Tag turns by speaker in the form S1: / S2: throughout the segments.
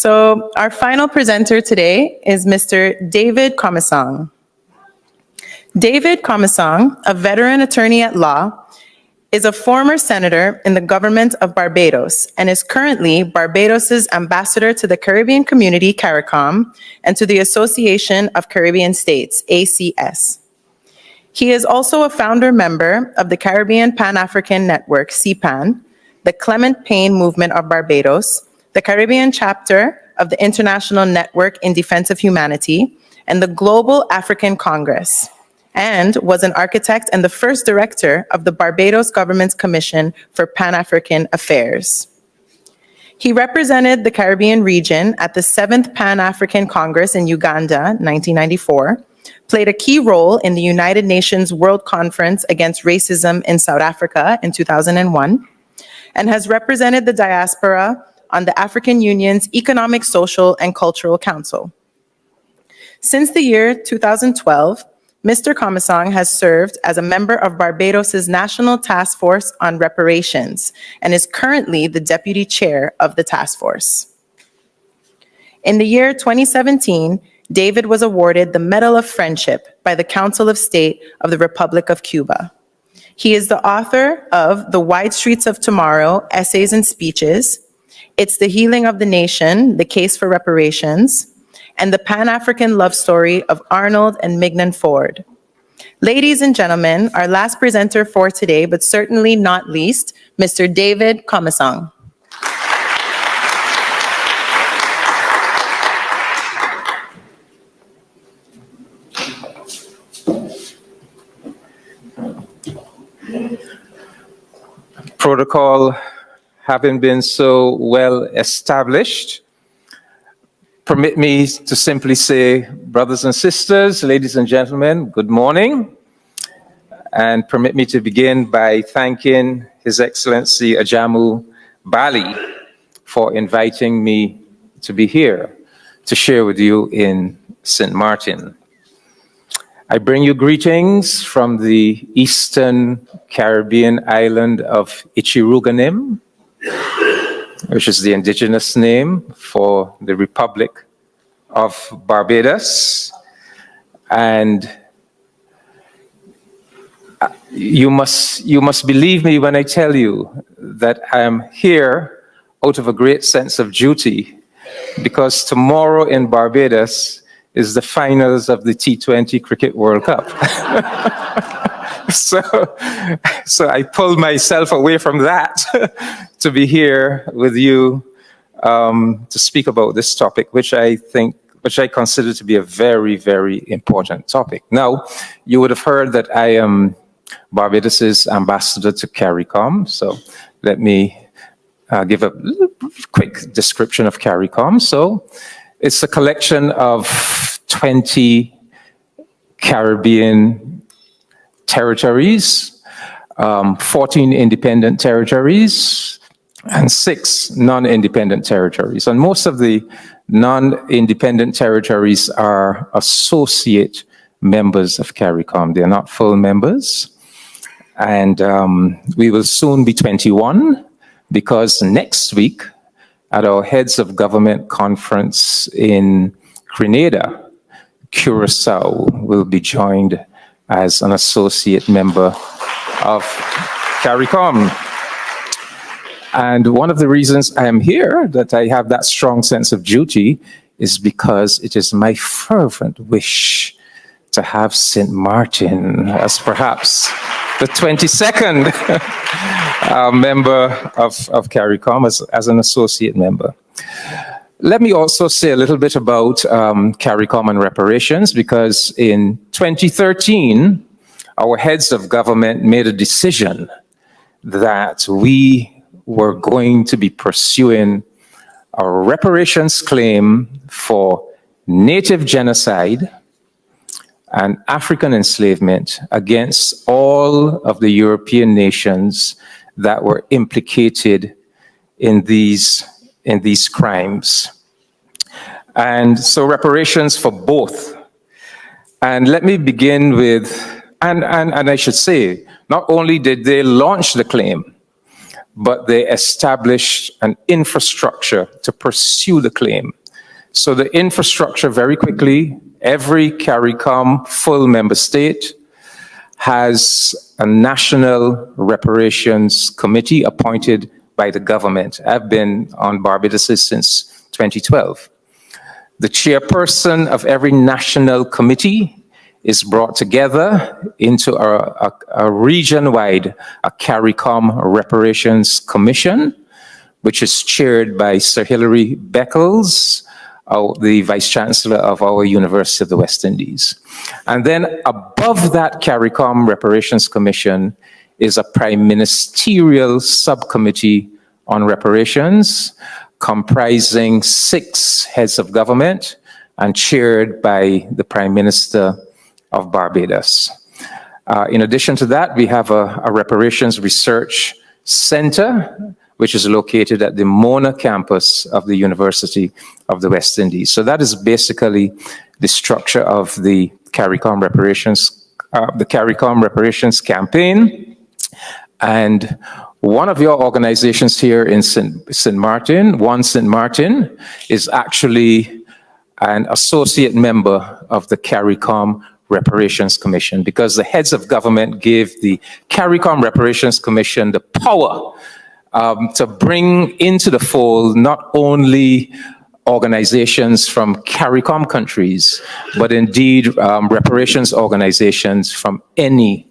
S1: So our final presenter today is Mr. David Comissiong. David Comissiong, a veteran attorney at law, is a former senator in the government of Barbados and is currently Barbados's ambassador to the Caribbean Community, CARICOM, and to the Association of Caribbean States, ACS. He is also a founder member of the Caribbean Pan-African Network, CPAN, the Clement Payne Movement of Barbados, the Caribbean chapter of the International Network in Defense of Humanity, and the Global African Congress, and was an architect and the first director of the Barbados Government's Commission for Pan-African Affairs. He represented the Caribbean region at the 7th Pan-African Congress in Uganda, 1994, played a key role in the United Nations World Conference Against Racism in South Africa in 2001, and has represented the diaspora on the African Union's Economic, Social, and Cultural Council. Since the year 2012, Mr. Comissiong has served as a member of Barbados's National Task Force on Reparations and is currently the deputy chair of the task force. In the year 2017, David was awarded the Medal of Friendship by the Council of State of the Republic of Cuba. He is the author of The Wide Streets of Tomorrow, Essays and Speeches, It's the Healing of the Nation, The Case for Reparations, and the Pan-African Love Story of Arnold and Mignon Ford. Ladies and gentlemen, our last presenter for today, but certainly not least, Mr. David Comissiong.
S2: Protocol having been so well established, permit me to simply say, brothers and sisters, ladies and gentlemen, good morning. And permit me to begin by thanking His Excellency Ajamu Bali for inviting me to be here to share with you in St. Martin. I bring you greetings from the Eastern Caribbean island of Ichiruganim, which is the indigenous name for the Republic of Barbados. And you must believe me when I tell you that I am here out of a great sense of duty, because tomorrow in Barbados is the finals of the T20 Cricket World Cup. So I pulled myself away from that to be here with you to speak about this topic, which I consider to be a very, very important topic. Now, you would have heard that I am Barbados's ambassador to CARICOM. So let me give a quick description of CARICOM. So it's a collection of 20 Caribbean territories, 14 independent territories, and 6 non-independent territories. And most of the non-independent territories are associate members of CARICOM. They're not full members. And we will soon be 21, because next week at our Heads of Government Conference in Grenada, Curacao will be joined as an associate member of CARICOM. And one of the reasons I am here, that I have that strong sense of duty, is because it is my fervent wish to have St. Martin as perhaps the 22nd member of CARICOM as an associate member. Let me also say a little bit about CARICOM and reparations, because in 2013, our heads of government made a decision that we were going to be pursuing a reparations claim for native genocide and African enslavement against all of the European nations that were implicated in these crimes. And so reparations for both. And let me begin with, and I should say, not only did they launch the claim, but they established an infrastructure to pursue the claim. So the infrastructure, very quickly, every CARICOM full member state has a national reparations committee appointed by the government. I've been on Barbados since 2012. The chairperson of every national committee is brought together into a region-wide, a CARICOM Reparations Commission, which is chaired by Sir Hilary Beckles, the Vice Chancellor of our University of the West Indies. And then above that CARICOM Reparations Commission is a prime ministerial subcommittee on reparations, comprising 6 heads of government and chaired by the Prime Minister of Barbados. In addition to that, we have a reparations research center, which is located at the Mona campus of the University of the West Indies. So that is basically the structure of the CARICOM reparations campaign. And one of your organizations here in St. Martin, One St. Martin, is actually an associate member of the CARICOM Reparations Commission, because the heads of government gave the CARICOM Reparations Commission the power to bring into the fold not only organizations from CARICOM countries, but indeed reparations organizations from any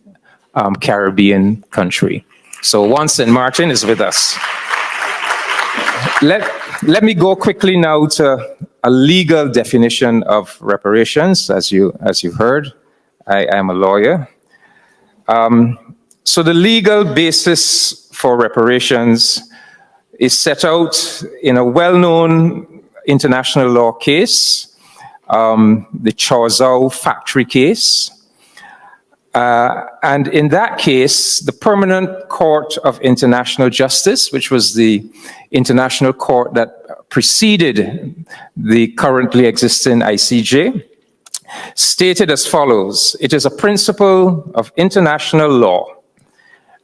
S2: Caribbean country. So One St. Martin is with us. Let me go quickly now to a legal definition of reparations. As you've heard, I am a lawyer. So the legal basis for reparations is set out in a well-known international law case, the Chorzów factory case. And in that case, the Permanent Court of International Justice, which was the international court that preceded the currently existing ICJ, stated as follows: it is a principle of international law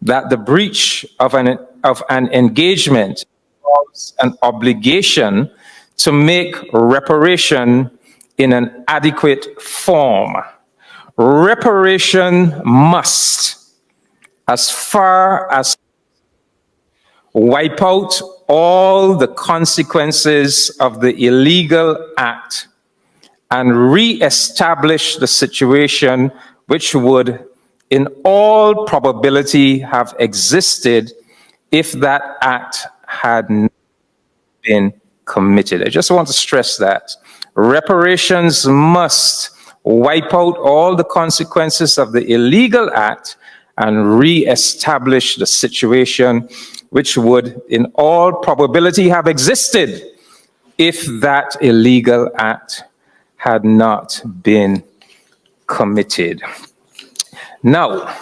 S2: that the breach of an engagement involves an obligation to make reparation in an adequate form. Reparation must, as far as, wipe out all the consequences of the illegal act and re-establish the situation which would, in all probability, have existed if that act had not been committed. I just want to stress that. Reparations must wipe out all the consequences of the illegal act and re-establish the situation which would, in all probability, have existed if that illegal act had not been committed. Now,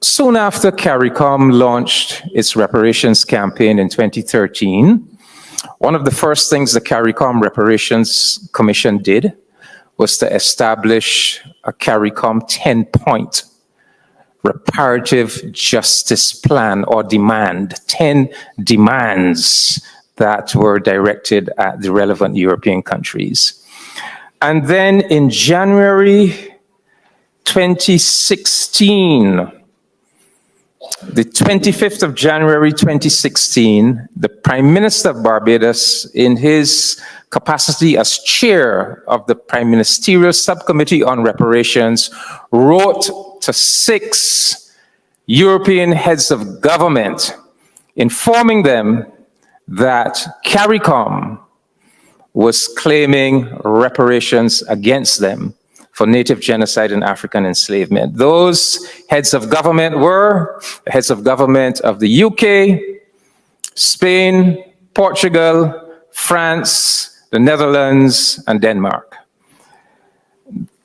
S2: soon after CARICOM launched its reparations campaign in 2013, one of the first things the CARICOM Reparations Commission did was to establish a CARICOM 10-point reparative justice plan or demand, 10 demands that were directed at the relevant European countries. And then in January 2016, the 25th of January 2016, the Prime Minister of Barbados, in his capacity as chair of the Prime Ministerial Subcommittee on Reparations, wrote to 6 European heads of government, informing them that CARICOM was claiming reparations against them for native genocide and African enslavement. Those heads of government were the heads of government of the UK, Spain, Portugal, France, the Netherlands, and Denmark.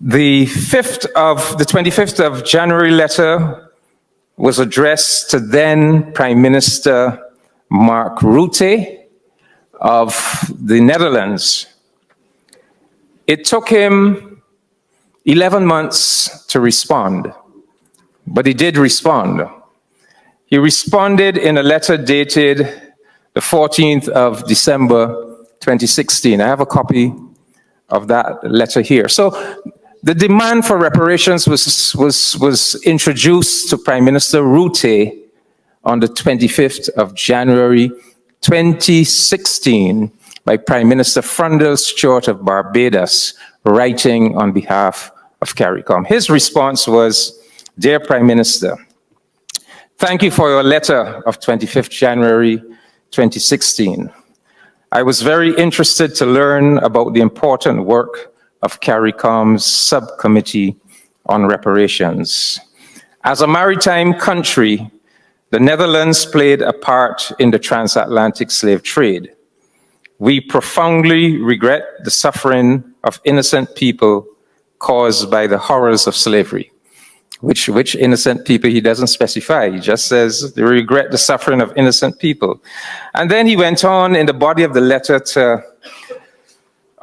S2: The 25th of January letter was addressed to then Prime Minister Mark Rutte of the Netherlands. It took him 11 months to respond, but he did respond. He responded in a letter dated the 14th of December, 2016. I have a copy of that letter here. So the demand for reparations was introduced to Prime Minister Rutte on the 25th of January, 2016 by Prime Minister Frundle Stewart of Barbados, writing on behalf of CARICOM. His response was, "Dear Prime Minister, thank you for your letter of 25th January 2016. I was very interested to learn about the important work of CARICOM's subcommittee on reparations. As a maritime country, the Netherlands played a part in the transatlantic slave trade. We profoundly regret the suffering of innocent people caused by the horrors of slavery." Which innocent people, he doesn't specify. He just says they regret the suffering of innocent people. And then he went on in the body of the letter to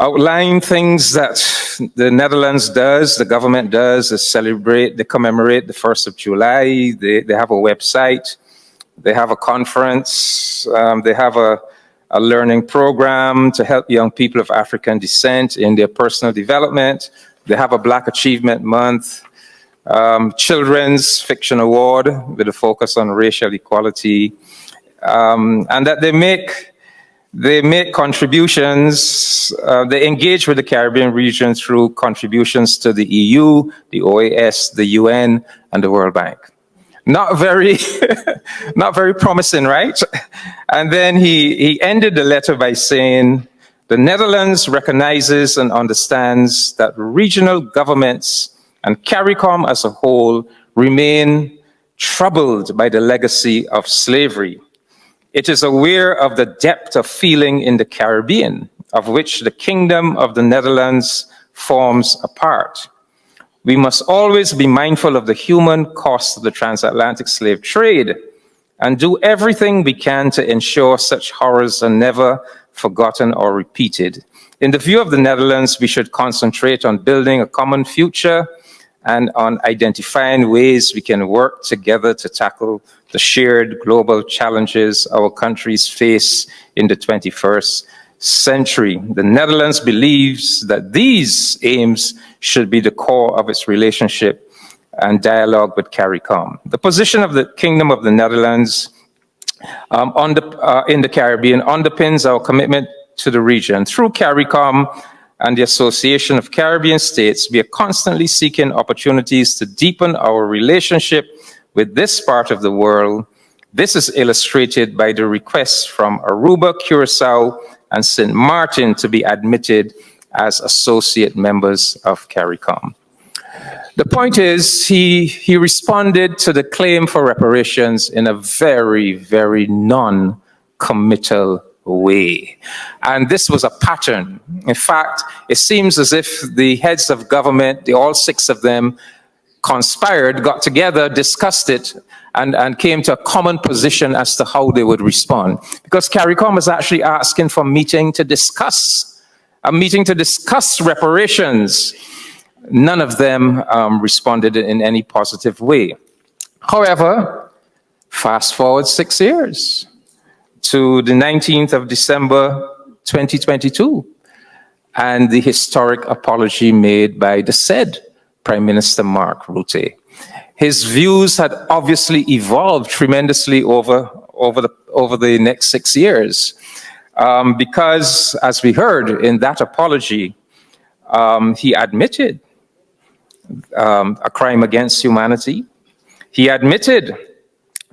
S2: outline things that the Netherlands does, the government does, they commemorate the 1st of July, they have a website, they have a conference, they have a learning program to help young people of African descent in their personal development. They have a Black Achievement Month, Children's Fiction Award with a focus on racial equality, and that they make contributions, they engage with the Caribbean region through contributions to the EU, the OAS, the UN, and the World Bank. Not very, not very promising, right? And then he ended the letter by saying, "The Netherlands recognizes and understands that regional governments and CARICOM as a whole remain troubled by the legacy of slavery. It is aware of the depth of feeling in the Caribbean, of which the Kingdom of the Netherlands forms a part. We must always be mindful of the human cost of the transatlantic slave trade and do everything we can to ensure such horrors are never forgotten or repeated. In the view of the Netherlands, we should concentrate on building a common future and on identifying ways we can work together to tackle the shared global challenges our countries face in the 21st century. The Netherlands believes that these aims should be the core of its relationship and dialogue with CARICOM. The position of the Kingdom of the Netherlands in the Caribbean underpins our commitment to the region. Through CARICOM and the Association of Caribbean States, we are constantly seeking opportunities to deepen our relationship with this part of the world. This is illustrated by the requests from Aruba, Curacao, and St. Martin to be admitted as associate members of CARICOM. The point is, he responded to the claim for reparations in a very, very non-committal way. And this was a pattern. In fact, it seems as if the heads of government, all 6 of them, conspired, got together, discussed it, and came to a common position as to how they would respond. Because CARICOM is actually asking for a meeting to discuss reparations. None of them responded in any positive way. However, fast forward 6 years to the 19th of December, 2022, and the historic apology made by the said Prime Minister Mark Rutte. His views had obviously evolved tremendously over the next 6 years, because, as we heard in that apology, he admitted a crime against humanity. He admitted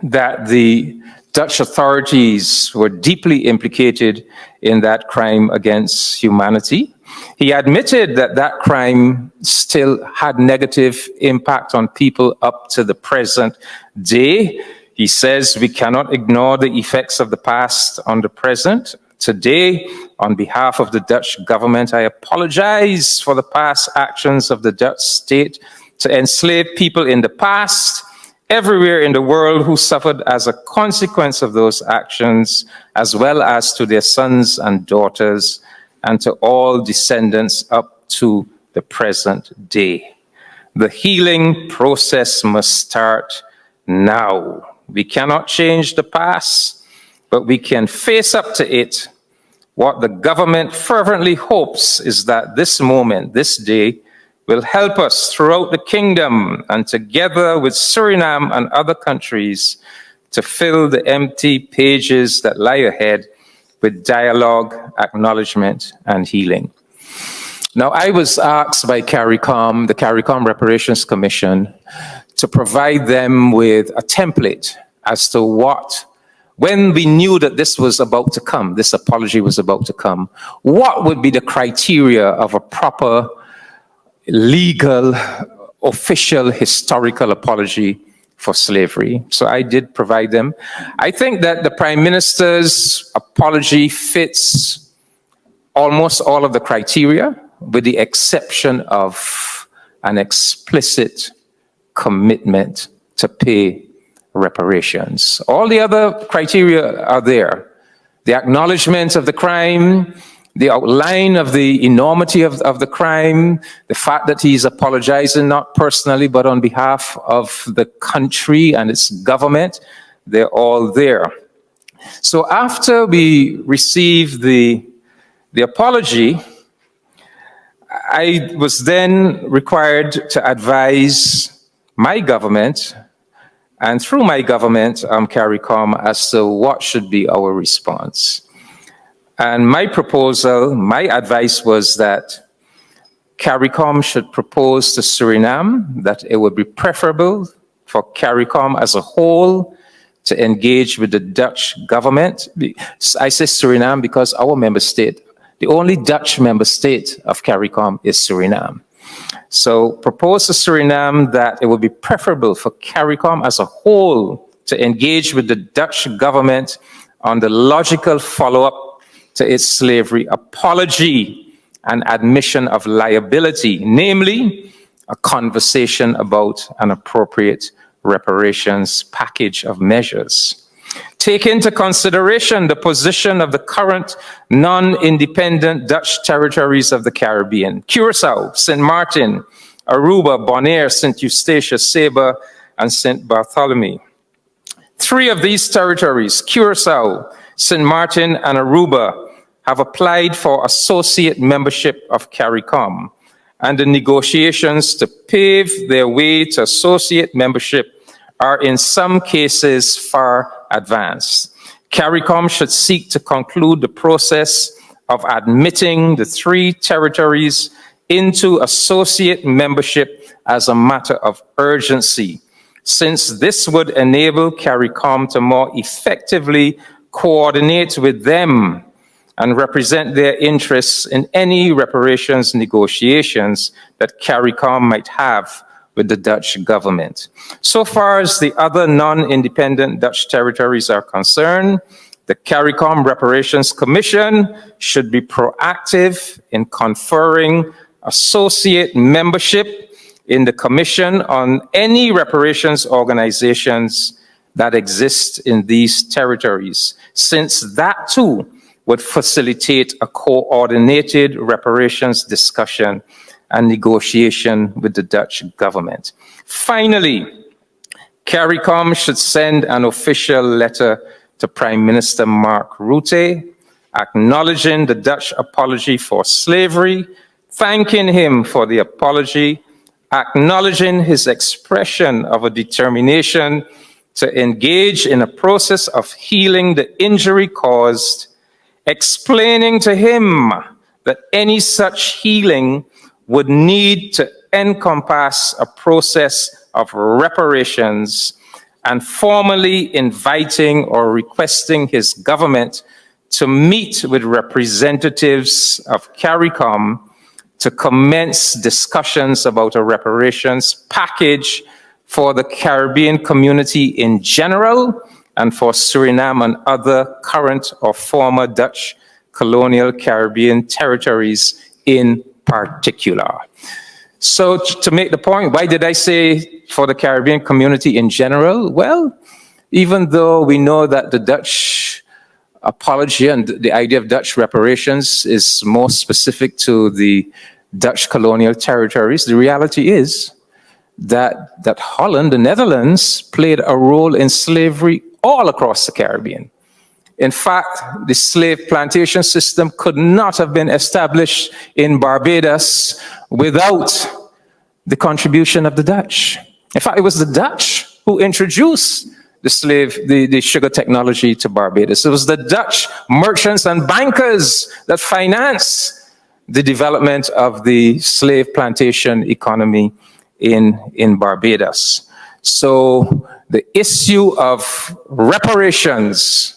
S2: that the Dutch authorities were deeply implicated in that crime against humanity. He admitted that that crime still had negative impact on people up to the present day. He says we cannot ignore the effects of the past on the present. Today, on behalf of the Dutch government, I apologize for the past actions of the Dutch state to enslave people in the past, everywhere in the world who suffered as a consequence of those actions, as well as to their sons and daughters, and to all descendants up to the present day. The healing process must start now. We cannot change the past, but we can face up to it. What the government fervently hopes is that this moment, this day, will help us throughout the kingdom and together with Suriname and other countries to fill the empty pages that lie ahead with dialogue, acknowledgement, and healing. Now, I was asked by CARICOM, the CARICOM Reparations Commission, to provide them with a template as to what, when we knew that this was about to come, this apology was about to come, what would be the criteria of a proper, legal, official, historical apology for slavery. So I did provide them. I think that the Prime Minister's apology fits almost all of the criteria, with the exception of an explicit commitment to pay reparations. All the other criteria are there. The acknowledgement of the crime, the outline of the enormity of the crime, the fact that he's apologizing not personally but on behalf of the country and its government, they're all there. So after we received the apology, I was then required to advise my government, and through my government, CARICOM, as to what should be our response. And my proposal, my advice was that CARICOM should propose to Suriname that it would be preferable for CARICOM as a whole to engage with the Dutch government. I say Suriname because our member state, the only Dutch member state of CARICOM is Suriname. So propose to Suriname that it would be preferable for CARICOM as a whole to engage with the Dutch government on the logical follow-up to its slavery apology and admission of liability, namely a conversation about an appropriate reparations package of measures. Take into consideration the position of the current non-independent Dutch territories of the Caribbean: Curaçao, St. Martin, Aruba, Bonaire, St. Eustatius, Saba, and St. Bartholomew. Three of these territories, Curaçao, St. Martin, and Aruba, have applied for associate membership of CARICOM, and the negotiations to pave their way to associate membership are in some cases far advanced. CARICOM should seek to conclude the process of admitting the three territories into associate membership as a matter of urgency, since this would enable CARICOM to more effectively coordinate with them and represent their interests in any reparations negotiations that CARICOM might have with the Dutch government. So far as the other non-independent Dutch territories are concerned, the CARICOM Reparations Commission should be proactive in conferring associate membership in the Commission on any reparations organizations that exist in these territories, since that too would facilitate a coordinated reparations discussion and negotiation with the Dutch government. Finally, CARICOM should send an official letter to Prime Minister Mark Rutte, acknowledging the Dutch apology for slavery, thanking him for the apology, acknowledging his expression of a determination to engage in a process of healing the injury caused, explaining to him that any such healing would need to encompass a process of reparations, and formally inviting or requesting his government to meet with representatives of CARICOM to commence discussions about a reparations package for the Caribbean community in general and for Suriname and other current or former Dutch colonial Caribbean territories in particular. So to make the point, why did I say for the Caribbean community in general? Well, even though we know that the Dutch apology and the idea of Dutch reparations is more specific to the Dutch colonial territories, the reality is that Holland, the Netherlands, played a role in slavery all across the Caribbean. In fact, the slave plantation system could not have been established in Barbados without the contribution of the Dutch. In fact, it was the Dutch who introduced the sugar technology to Barbados. It was the Dutch merchants and bankers that financed the development of the slave plantation economy in Barbados. So the issue of reparations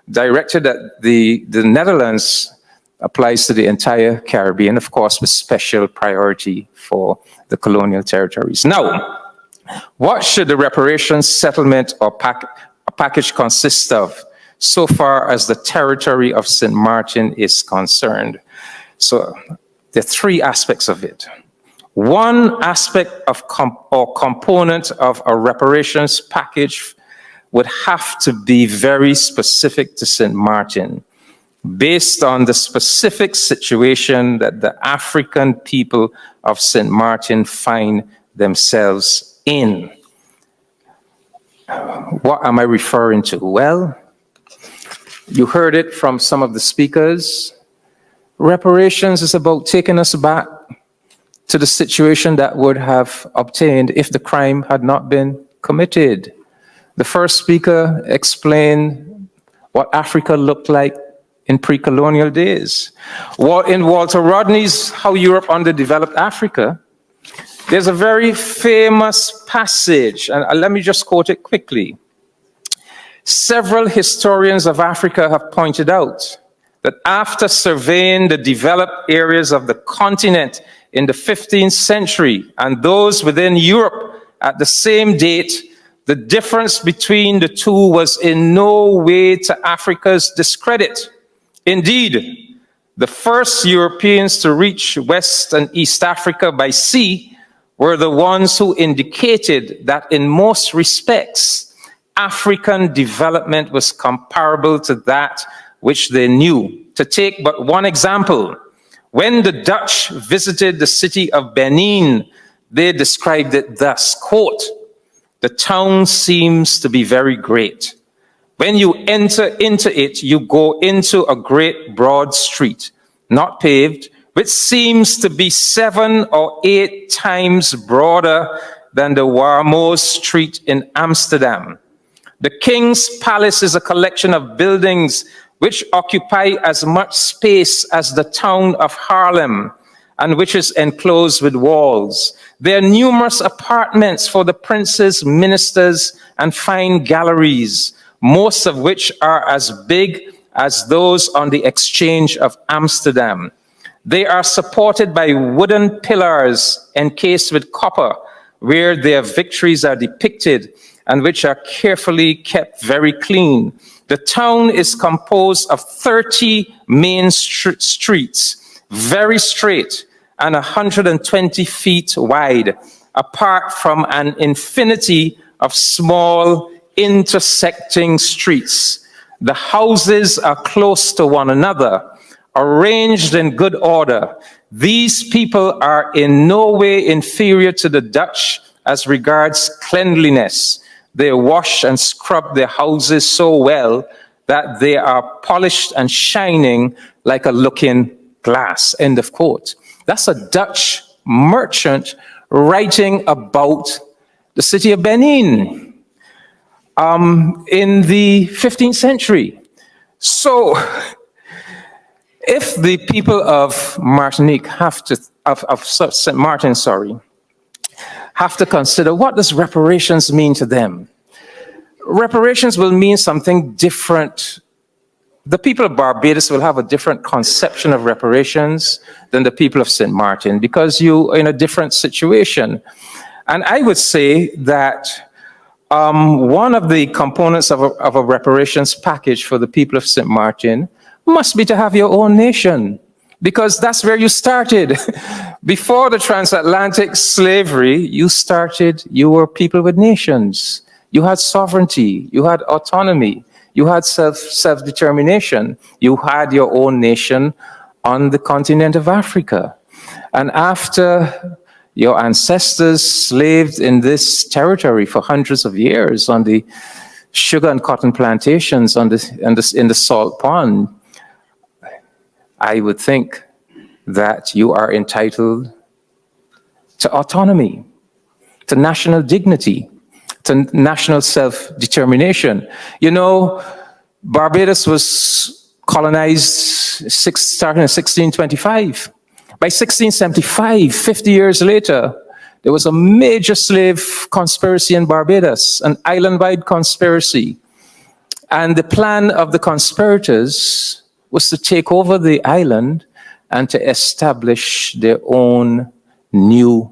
S2: directed at the Netherlands applies to the entire Caribbean, of course, with special priority for the colonial territories. Now, what should the reparations settlement or package consist of so far as the territory of St. Martin is concerned? So there are three aspects of it. One aspect of or component of a reparations package would have to be very specific to St. Martin, based on the specific situation that the African people of St. Martin find themselves in. What am I referring to? Well, you heard it from some of the speakers. Reparations is about taking us back to the situation that would have obtained if the crime had not been committed. The first speaker explained what Africa looked like in pre-colonial days. In Walter Rodney's How Europe Underdeveloped Africa, there's a very famous passage, and let me just quote it quickly. Several historians of Africa have pointed out that after surveying the developed areas of the continent in the 15th century and those within Europe at the same date, the difference between the two was in no way to Africa's discredit. Indeed, the first Europeans to reach West and East Africa by sea were the ones who indicated that in most respects, African development was comparable to that which they knew. To take but one example, when the Dutch visited the city of Benin, they described it thus, quote, "The town seems to be very great. When you enter into it, you go into a great broad street, not paved, which seems to be 7 or 8 times broader than the Warmoes Street in Amsterdam. The King's Palace is a collection of buildings which occupy as much space as the town of Haarlem, and which is enclosed with walls. There are numerous apartments for the princes, ministers, and fine galleries, most of which are as big as those on the Exchange of Amsterdam. They are supported by wooden pillars encased with copper, where their victories are depicted and which are carefully kept very clean. The town is composed of 30 main streets, very straight and 120 feet wide, apart from an infinity of small intersecting streets. The houses are close to one another, arranged in good order. These people are in no way inferior to the Dutch as regards cleanliness. They wash and scrub their houses so well that they are polished and shining like a looking glass." End of quote. That's a Dutch merchant writing about the city of Benin in the 15th century. So, if the people of Martinique of St. Martin, have to consider, what does reparations mean to them? Reparations will mean something different. The people of Barbados will have a different conception of reparations than the people of St. Martin, because you're in a different situation. And I would say that one of the components of a reparations package for the people of St. Martin must be to have your own nation, because that's where you started. Before the transatlantic slavery, you were people with nations. You had sovereignty, you had autonomy, you had self-determination. You had your own nation on the continent of Africa. And after Your ancestors slaved in this territory for hundreds of years on the sugar and cotton plantations in the salt pond. I would think that you are entitled to autonomy, to national dignity, to national self-determination. You know, Barbados was colonized starting in 1625. By 1675, 50 years later, there was a major slave conspiracy in Barbados, an island-wide conspiracy. And the plan of the conspirators was to take over the island and to establish their own new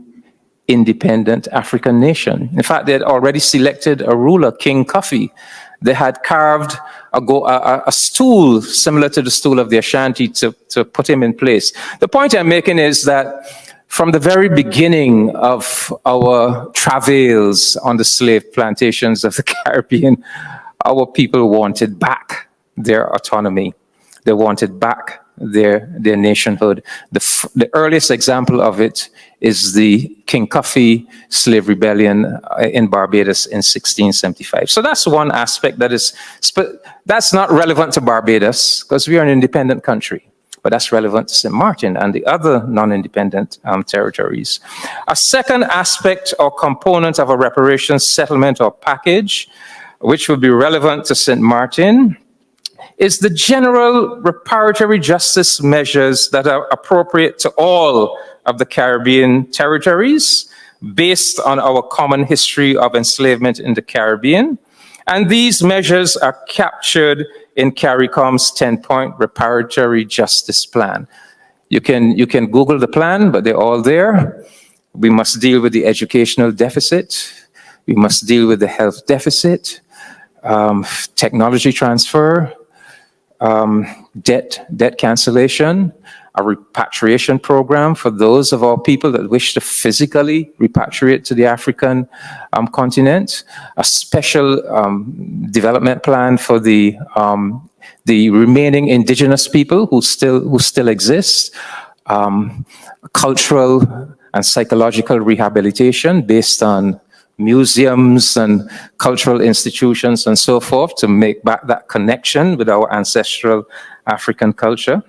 S2: independent African nation. In fact, they had already selected a ruler, King Cuffy. They had carved a stool similar to the stool of the Ashanti to put him in place. The point I'm making is that from the very beginning of our travails on the slave plantations of the Caribbean, our people wanted back their autonomy. They wanted back their nationhood. The earliest example of it is the King Cuffy slave rebellion in Barbados in 1675. So that's one aspect that's not relevant to Barbados because we are an independent country, but that's relevant to St. Martin and the other non-independent territories. A second aspect or component of a reparations settlement or package, which would be relevant to St. Martin, is the general reparatory justice measures that are appropriate to all of the Caribbean territories based on our common history of enslavement in the Caribbean. And these measures are captured in CARICOM's 10-point reparatory justice plan. You can Google the plan, but they're all there. We must deal with the educational deficit. We must deal with the health deficit, technology transfer, debt cancellation, a repatriation program for those of our people that wish to physically repatriate to the African continent, a special development plan for the remaining indigenous people who still exist, cultural and psychological rehabilitation based on museums and cultural institutions and so forth to make back that connection with our ancestral African culture.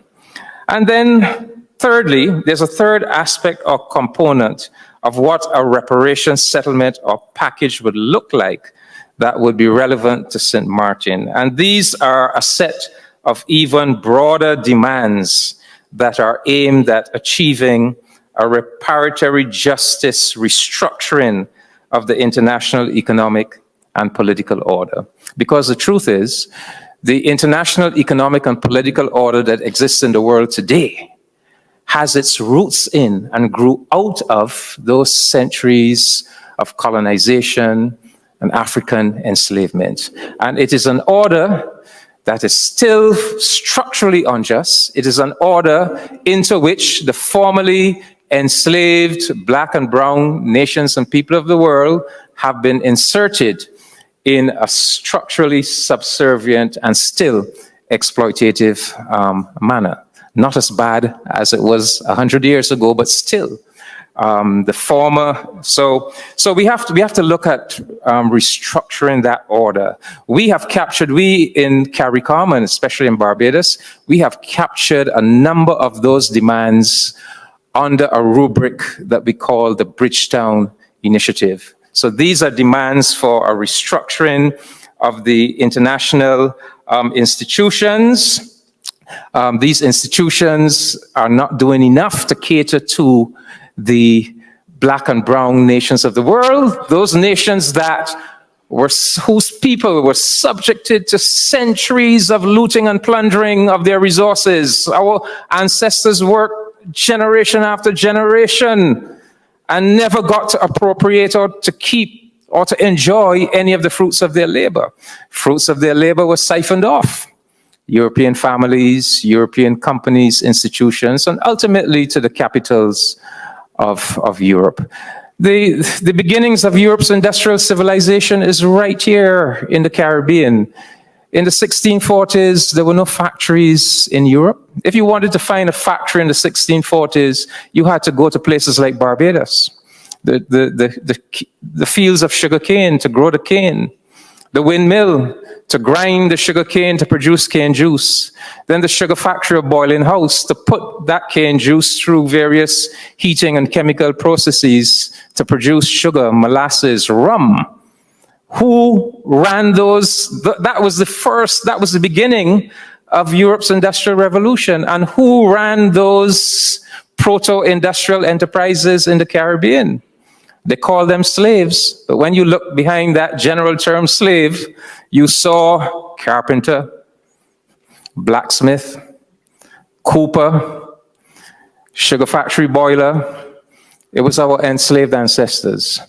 S2: And then thirdly, there's a third aspect or component of what a reparations settlement or package would look like that would be relevant to St. Martin. And these are a set of even broader demands that are aimed at achieving a reparatory justice restructuring of the international economic and political order. Because the truth is, the international economic and political order that exists in the world today has its roots in and grew out of those centuries of colonization and African enslavement. And it is an order that is still structurally unjust. It is an order into which the formerly enslaved black and brown nations and people of the world have been inserted in a structurally subservient and still exploitative manner. Not as bad as it was 100 years ago, but still the former. So we have to look at restructuring that order. We in CARICOM, and especially in Barbados, we have captured a number of those demands under a rubric that we call the Bridgetown Initiative. So these are demands for a restructuring of the international institutions. These institutions are not doing enough to cater to the black and brown nations of the world, those nations whose people were subjected to centuries of looting and plundering of their resources. Our ancestors worked generation after generation and never got to appropriate or to keep or to enjoy any of the fruits of their labor. Fruits of their labor were siphoned off. European families, European companies, institutions, and ultimately to the capitals of Europe. The beginnings of Europe's industrial civilization is right here in the Caribbean. In the 1640s, there were no factories in Europe. If you wanted to find a factory in the 1640s, you had to go to places like Barbados. the fields of sugar cane to grow the cane, the windmill to grind the sugar cane to produce cane juice, then the sugar factory or boiling house to put that cane juice through various heating and chemical processes to produce sugar, molasses, rum. Who ran those? That was the beginning of Europe's Industrial Revolution. And who ran those proto-industrial enterprises in the Caribbean? They call them slaves. But when you look behind that general term slave, you saw carpenter, blacksmith, cooper, sugar factory boiler. It was our enslaved ancestors.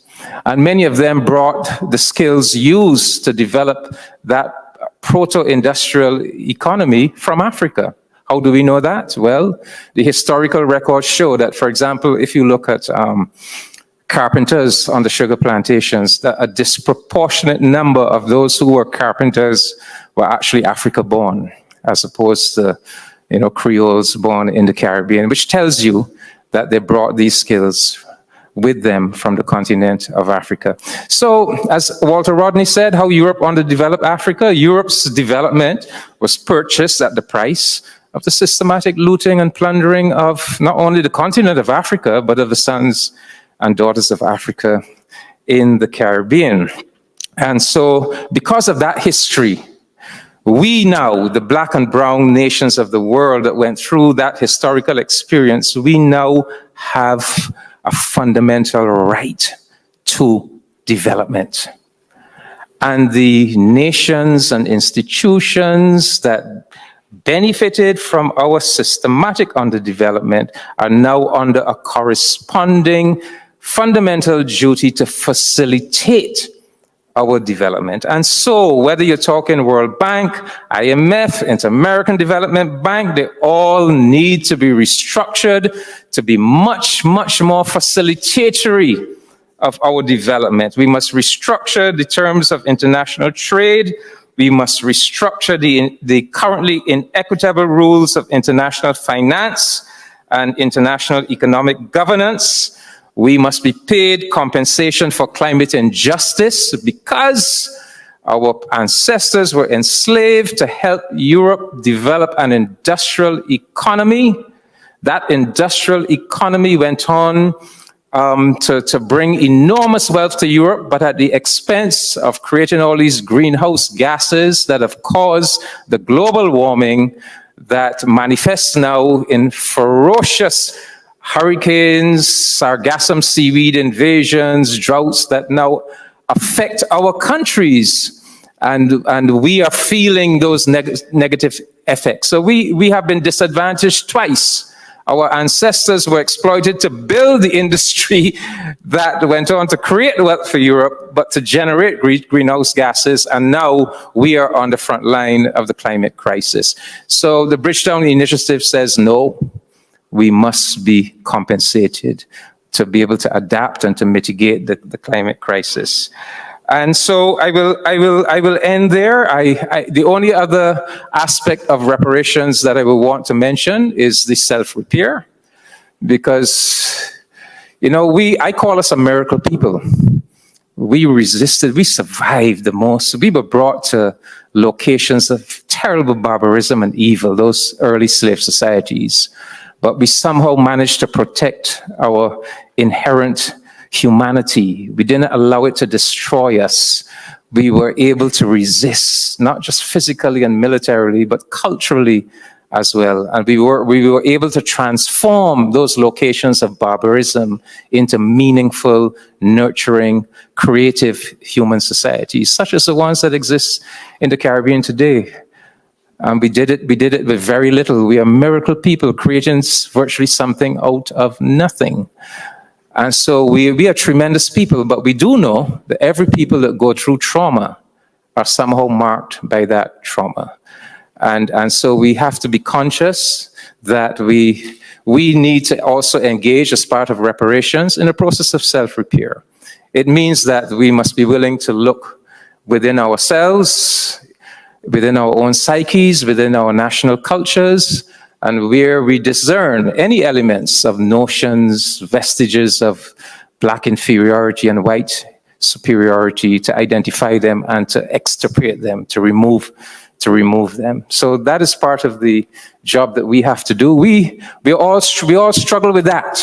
S2: And many of them brought the skills used to develop that proto-industrial economy from Africa. How do we know that? Well, the historical records show that, for example, if you look at carpenters on the sugar plantations, that a disproportionate number of those who were carpenters were actually Africa-born, as opposed to, Creoles born in the Caribbean, which tells you that they brought these skills with them from the continent of Africa. So, as Walter Rodney said, how Europe underdeveloped Africa, Europe's development was purchased at the price of the systematic looting and plundering of not only the continent of Africa, but of the sons and daughters of Africa in the Caribbean. And so, because of that history, we now, the black and brown nations of the world that went through that historical experience, we now have a fundamental right to development. And the nations and institutions that benefited from our systematic underdevelopment are now under a corresponding fundamental duty to facilitate our development. And so, whether you're talking World Bank, IMF, Inter-American Development Bank, they all need to be restructured to be much, much more facilitatory of our development. We must restructure the terms of international trade. We must restructure the currently inequitable rules of international finance and international economic governance. We must be paid compensation for climate injustice because our ancestors were enslaved to help Europe develop an industrial economy. That industrial economy went on to bring enormous wealth to Europe, but at the expense of creating all these greenhouse gases that have caused the global warming that manifests now in ferocious hurricanes, sargassum seaweed invasions, droughts that now affect our countries. And we are feeling those negative effects. So we have been disadvantaged twice. Our ancestors were exploited to build the industry that went on to create wealth for Europe, but to generate greenhouse gases. And now we are on the front line of the climate crisis. So the Bridgetown Initiative says, no, we must be compensated to be able to adapt and to mitigate the climate crisis. And so I will end there. The only other aspect of reparations that I will want to mention is the self-repair, because, I call us a miracle people. We resisted, we survived the most. We were brought to locations of terrible barbarism and evil, those early slave societies. But we somehow managed to protect our inherent humanity. We didn't allow it to destroy us. We were able to resist, not just physically and militarily, but culturally as well. And we were able to transform those locations of barbarism into meaningful, nurturing, creative human societies, such as the ones that exist in the Caribbean today. And we did it with very little. We are miracle people creating virtually something out of nothing. And so we are tremendous people, but we do know that every people that go through trauma are somehow marked by that trauma. And so we have to be conscious that we need to also engage as part of reparations in a process of self-repair. It means that we must be willing to look within ourselves, within our own psyches, within our national cultures, and where we discern any elements of notions, vestiges of black inferiority and white superiority, to identify them and to extirpate them, to remove them. So that is part of the job that we have to do. We all struggle with that.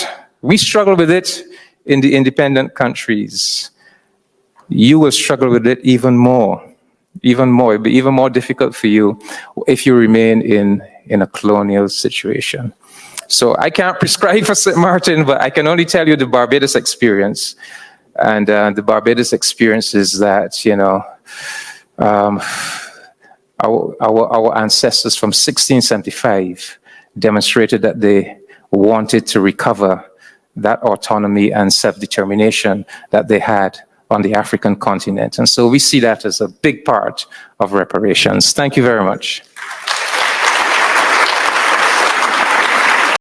S2: We struggle with it in the independent countries. You will struggle with it even more. It'll be even more difficult for you if you remain in a colonial situation. So I can't prescribe for St. Martin, but I can only tell you the Barbados experience. And the Barbados experience is that, you know, our ancestors from 1675 demonstrated that they wanted to recover that autonomy and self-determination that they had on the African continent. And so we see that as a big part of reparations. Thank you very much.